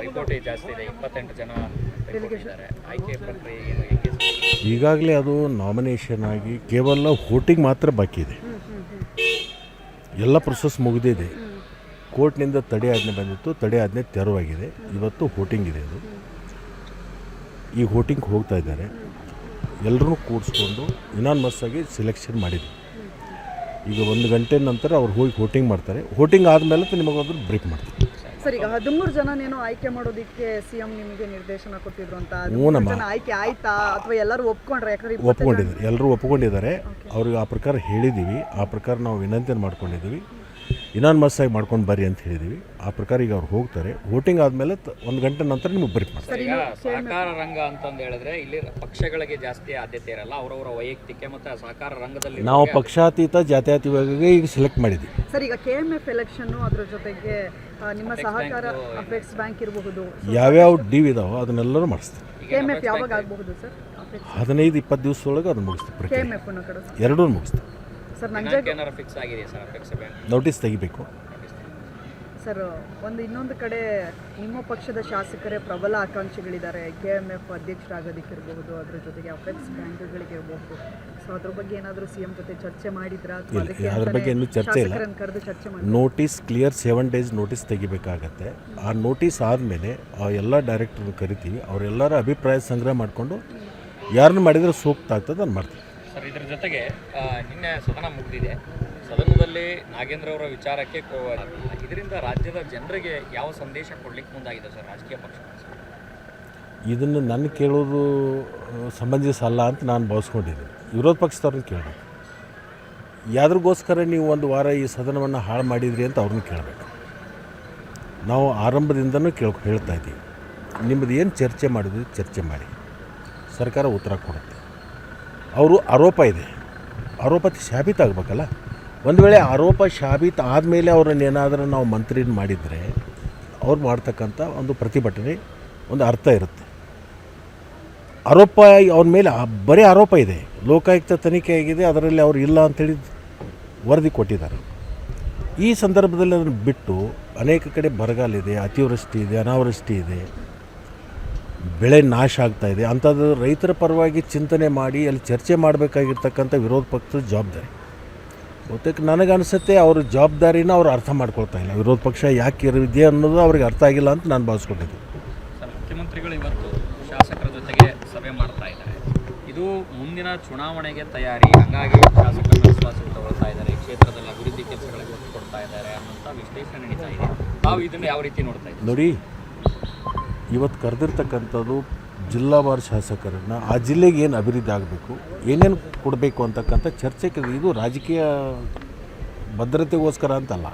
ಪೈಪೋಟಿ ಜಾಸ್ತಿ ಇದೆ, 28 ಜನ ಇದ್ದಾರೆ. ಆಯ್ಕೆ ಪ್ರಕ್ರಿಯೆ ಹೇಗೆ? ಈಗಾಗಲೇ ಅದು ನಾಮಿನೇಷನ್ ಆಗಿ ಕೇವಲ ವೋಟಿಂಗ್ ಮಾತ್ರ ಬಾಕಿ ಇದೆ. ಎಲ್ಲ ಪ್ರೊಸೆಸ್ ಮುಗಿದಿದೆ. ಕೋರ್ಟ್ನಿಂದ ತಡೆ ಆಜ್ಞೆ ಬಂದಿತ್ತು, ತಡೆ ಆಜ್ಞೆ ತೆರವಾಗಿದೆ. ಇವತ್ತು ವೋಟಿಂಗ್ ಇದೆ. ಅದು ಈ ವೋಟಿಂಗ್ ಹೋಗ್ತಾ ಇದ್ದಾರೆ. ಎಲ್ಲರೂ ಕೂಡಿಸ್ಕೊಂಡು ಯುನಾನಿಮಸ್ ಆಗಿ ಸೆಲೆಕ್ಷನ್ ಮಾಡಿದ್ವಿ. ಈಗ 1 ಗಂಟೆ ನಂತರ ಅವ್ರು ಹೋಗಿ ವೋಟಿಂಗ್ ಮಾಡ್ತಾರೆ. ವೋಟಿಂಗ್ ಆದಮೇಲೆ ನಿಮಗಾದ್ರೂ ಬ್ರೀಫ್ ಮಾಡ್ತಾರೆ. ಸರ್, ಈಗ 13 ಜನನೇನೋ ಆಯ್ಕೆ ಮಾಡೋದಕ್ಕೆ ಸಿಎಂ ನಿಮಗೆ ನಿರ್ದೇಶನ ಕೊಟ್ಟಿದ್ರು ಅಂತ, ಆಯ್ಕೆ ಆಯ್ತಾ ಅಥವಾ ಎಲ್ಲರೂ ಒಪ್ಕೊಂಡ್ರೆ? ಯಾಕಂದ್ರೆ ಒಪ್ಕೊಂಡಿದ್ದಾರೆ, ಎಲ್ಲರೂ ಒಪ್ಕೊಂಡಿದ್ದಾರೆ. ಅವ್ರಿಗೆ ಆ ಪ್ರಕಾರ ಹೇಳಿದ್ದೀವಿ. ಆ ಪ್ರಕಾರ ನಾವು ವಿನಂತಿ ಮಾಡ್ಕೊಂಡಿದ್ದೀವಿ. ಯುನಾನಿಮಸ್ ಆಗಿ ಮಾಡ್ಕೊಂಡು ಬರ್ರಿ ಅಂತ ಹೇಳಿದ್ದೀವಿ. ಆ ಪ್ರಕಾರ ಈಗ ಅವ್ರು ಹೋಗ್ತಾರೆ. ವೋಟಿಂಗ್ ಆದಮೇಲೆ 1 ಗಂಟೆ ನಂತರ ನಿಮಗೆ ಬ್ರೀಫ್ ಮಾಡ್ತಾರೆ. ಈಗ ಸಹಕಾರ ರಂಗ ಅಂತಂದು ಹೇಳಿದ್ರೆ ಇಲ್ಲಿ ಪಕ್ಷಗಳಿಗೆ ಜಾಸ್ತಿ ಆದ್ಯತೆ ಇರಲ್ಲ, ಅವರವರ ವೈಯಕ್ತಿಕ ಮತ್ತು ಸಹಕಾರ ರಂಗದಲ್ಲಿ ನಾವು ಪಕ್ಷಾತೀತ ಜಾತ್ಯತೀತವಾಗಿ ಈಗ ಸೆಲೆಕ್ಟ್ ಮಾಡಿದ್ದೀವಿ. ಸರ್, ಈಗ KMF ಎಲೆಕ್ಷನ್ನು, ಅದರ ಜೊತೆಗೆ ನಿಮ್ಮ ಸಹಕಾರ ಅಪೆಕ್ಸ್ ಬ್ಯಾಂಕ್ ಇರಬಹುದು, ಯಾವ್ಯಾವ ಡೀವ್ ಇದಾವೋ ಅದನ್ನೆಲ್ಲರೂ ಮಾಡಿಸ್ತೀವಿ. KMF ಯಾವಾಗ ಆಗಬಹುದು ಸರ್? 15-20 ದಿವಸದೊಳಗೆ ಅದನ್ನು ಮುಗಿಸ್ತೀವಿ. KMF ಕಡೆ ಎರಡೂ ಮುಗಿಸ್ತೀವಿ. ಸರ್, ನಂಜೆ ಫಿಕ್ಸ್ ಆಗಿದೆ ಸರ್, ಅಪೆಕ್ಸ್ ಬ್ಯಾಂಕ್ ನೋಟಿಸ್ ತೆಗಿಬೇಕು. ಸರ್, ಇನ್ನೊಂದು ಕಡೆ ನಿಮ್ಮ ಪಕ್ಷದ ಶಾಸಕರೇ ಪ್ರಬಲ ಆಕಾಂಕ್ಷಿಗಳಿದ್ದಾರೆ. KMF ಅಧ್ಯಕ್ಷರಾಗೋದಕ್ಕಿರಬಹುದು, ಅದರ ಜೊತೆಗೆ ಅಪೆಕ್ಸ್ ಬ್ಯಾಂಕ್ಗಳಿಗಿರಬಹುದು. ಸೊ ಅದ್ರ ಬಗ್ಗೆ ಏನಾದರೂ ಸಿಎಂ ಜೊತೆ ಚರ್ಚೆ ಮಾಡಿದ್ರಾ? ಅದ್ರ ಬಗ್ಗೆ ಇನ್ನೂ ಚರ್ಚೆ ಇಲ್ಲ. ಕರೆದು ಚರ್ಚೆ ಮಾಡಿ ನೋಟಿಸ್ ಕ್ಲಿಯರ್ 7 ಡೇಸ್ ನೋಟಿಸ್ ತೆಗಿಬೇಕಾಗತ್ತೆ. ಆ ನೋಟಿಸ್ ಆದಮೇಲೆ ಆ ಎಲ್ಲ ಡೈರೆಕ್ಟರ್ನ ಕರಿತೀವಿ. ಅವರೆಲ್ಲರ ಅಭಿಪ್ರಾಯ ಸಂಗ್ರಹ ಮಾಡಿಕೊಂಡು ಯಾರನ್ನು ಮಾಡಿದರೆ ಸೂಕ್ತ ಆಗ್ತದೆ ಅದನ್ನು ಮಾಡ್ತೀವಿ. ಸರ್, ಇದರ ಜೊತೆಗೆ ನಿನ್ನೆ ಸದನ ಮುಗಿದಿದೆ. ಸದನದಲ್ಲಿ ನಾಗೇಂದ್ರ ಅವರ ವಿಚಾರಕ್ಕೆ ಇದರಿಂದ ರಾಜ್ಯದ ಜನರಿಗೆ ಯಾವ ಸಂದೇಶ ಕೊಡ್ಲಿಕ್ಕೆ ಮುಂದಾಗಿದೆ ಸರ್ ರಾಜಕೀಯ ಪಕ್ಷ? ಇದನ್ನು ನನ್ನ ಕೇಳೋದು ಸಮಂಜಸ ಅಲ್ಲ ಅಂತ ನಾನು ಭಾವಿಸ್ಕೊಂಡಿದ್ದೀನಿ. ವಿರೋಧ ಪಕ್ಷದವ್ರನ್ನ ಕೇಳಬೇಕು. ಯಾವ್ದ್ರಿಗೋಸ್ಕರ ನೀವು 1 ವಾರ ಈ ಸದನವನ್ನು ಹಾಳು ಮಾಡಿದ್ರಿ ಅಂತ ಅವ್ರನ್ನ ಕೇಳಬೇಕು. ನಾವು ಆರಂಭದಿಂದನೂ ಹೇಳ್ತಾ ಇದ್ದೀವಿ, ನಿಮ್ಮದು ಏನು ಚರ್ಚೆ ಮಾಡಿದ್ವಿ ಚರ್ಚೆ ಮಾಡಿ, ಸರ್ಕಾರ ಉತ್ತರ ಕೊಡುತ್ತೆ. ಅವರು ಆರೋಪ ಇದೆ, ಆರೋಪ ಸಾಬೀತಾಗಬೇಕಲ್ಲ. ಒಂದು ವೇಳೆ ಆರೋಪ ಸಾಬೀತು ಆದಮೇಲೆ ಅವ್ರನ್ನ ಏನಾದರೂ ನಾವು ಮಂತ್ರಿನ ಮಾಡಿದರೆ ಅವ್ರು ಮಾಡ್ತಕ್ಕಂಥ ಒಂದು ಪ್ರತಿಭಟನೆ ಒಂದು ಅರ್ಥ ಇರುತ್ತೆ. ಆರೋಪ ಅವ್ರ ಮೇಲೆ ಬರೀ ಆರೋಪ ಇದೆ. ಲೋಕಾಯುಕ್ತ ತನಿಖೆ ಆಗಿದೆ, ಅದರಲ್ಲಿ ಅವ್ರು ಇಲ್ಲ ಅಂಥೇಳಿ ವರದಿ ಕೊಟ್ಟಿದ್ದಾರೆ. ಈ ಸಂದರ್ಭದಲ್ಲಿ ಅದನ್ನು ಬಿಟ್ಟು ಅನೇಕ ಕಡೆ ಬರಗಾಲ ಇದೆ, ಅತಿವೃಷ್ಟಿ ಇದೆ, ಅನಾವೃಷ್ಟಿ ಇದೆ, ಬೆಳೆ ನಾಶ ಆಗ್ತಾ ಇದೆ. ಅಂಥದ್ದು ರೈತರ ಪರವಾಗಿ ಚಿಂತನೆ ಮಾಡಿ ಅಲ್ಲಿ ಚರ್ಚೆ ಮಾಡಬೇಕಾಗಿರ್ತಕ್ಕಂಥ ವಿರೋಧ ಪಕ್ಷದ ಜವಾಬ್ದಾರಿ. ಬಹುತೇಕ ನನಗನ್ಸುತ್ತೆ ಅವ್ರ ಜವಾಬ್ದಾರಿನ ಅವ್ರು ಅರ್ಥ ಮಾಡ್ಕೊಳ್ತಾ ಇಲ್ಲ. ವಿರೋಧ ಪಕ್ಷ ಯಾಕೆ ಇದೆ ಅನ್ನೋದು ಅವ್ರಿಗೆ ಅರ್ಥ ಆಗಿಲ್ಲ ಅಂತ ನಾನು ಭಾವಿಸ್ಕೊಂಡಿದ್ದೆ. ಸರ್, ಮುಖ್ಯಮಂತ್ರಿಗಳು ಇವತ್ತು ಶಾಸಕರ ಜೊತೆಗೆ ಸಭೆ ಮಾಡ್ತಾ ಇದ್ದಾರೆ. ಇದು ಮುಂದಿನ ಚುನಾವಣೆಗೆ ತಯಾರಿ, ಹಾಗಾಗಿ ಶಾಸಕರ ವಿಶ್ವಾಸಕ್ಕೆ ತಗೊಳ್ತಾ ಇದ್ದಾರೆ, ಕ್ಷೇತ್ರದಲ್ಲಿ ಅಭಿವೃದ್ಧಿ ಕೆಲಸಗಳಿಗೆ ಒತ್ತು ಕೊಡ್ತಾ ಇದ್ದಾರೆ ಅನ್ನೋಂಥ ವಿಶ್ಲೇಷಣೆ ನಡೀತಾ ಇದೆ. ನಾವು ಇದನ್ನು ಯಾವ ರೀತಿ ನೋಡ್ತಾ ಇದ್ದೀವಿ? ನೋಡಿ, ಇವತ್ತು ಕರೆದಿರ್ತಕ್ಕಂಥದ್ದು ಜಿಲ್ಲಾವಾರು ಶಾಸಕರನ್ನು, ಆ ಜಿಲ್ಲೆಗೆ ಏನು ಅಭಿವೃದ್ಧಿ ಆಗಬೇಕು, ಏನೇನು ಕೊಡಬೇಕು ಅಂತಕ್ಕಂಥ ಚರ್ಚೆಗೆ. ಇದು ರಾಜಕೀಯ ಭದ್ರತೆಗೋಸ್ಕರ ಅಂತಲ್ಲ.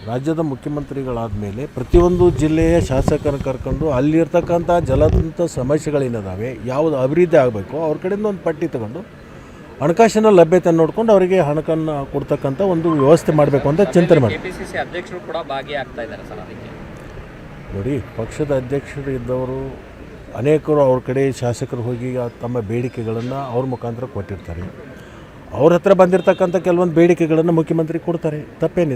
ರಾಜ್ಯದ ಮುಖ್ಯಮಂತ್ರಿಗಳಾದ ಮೇಲೆ ಪ್ರತಿಯೊಂದು ಜಿಲ್ಲೆಯ ಶಾಸಕರನ್ನು ಕರ್ಕೊಂಡು ಅಲ್ಲಿರ್ತಕ್ಕಂಥ ಜಲದಂಥ ಸಮಸ್ಯೆಗಳೇನಿದ್ದಾವೆ, ಯಾವುದು ಅಭಿವೃದ್ಧಿ ಆಗಬೇಕು ಅವ್ರ ಕಡೆಯಿಂದ ಒಂದು ಪಟ್ಟಿ ತಗೊಂಡು ಹಣಕಾಸಿನ ಲಭ್ಯತೆ ನೋಡ್ಕೊಂಡು ಅವರಿಗೆ ಹಣವನ್ನು ಕೊಡ್ತಕ್ಕಂಥ ಒಂದು ವ್ಯವಸ್ಥೆ ಮಾಡಬೇಕು ಅಂತ ಚಿಂತನೆ ಮಾಡಿ. KPCC ಅಧ್ಯಕ್ಷರು ಕೂಡ ಭಾಗಿಯಾಗ್ತಾ ಇದ್ದಾರೆ ಸರ್. ಅದಕ್ಕೆ ನೋಡಿ, ಪಕ್ಷದ ಅಧ್ಯಕ್ಷರು ಇದ್ದವರು ಅನೇಕರು ಅವ್ರ ಕಡೆ ಶಾಸಕರು ಹೋಗಿ ತಮ್ಮ ಬೇಡಿಕೆಗಳನ್ನು ಅವ್ರ ಮುಖಾಂತರ ಕೊಟ್ಟಿರ್ತಾರೆ. ಅವ್ರ ಹತ್ರ ಬಂದಿರತಕ್ಕಂಥ ಕೆಲವೊಂದು ಬೇಡಿಕೆಗಳನ್ನು ಮುಖ್ಯಮಂತ್ರಿ ಕೊಡ್ತಾರೆ. ತಪ್ಪೇನಿದೆ?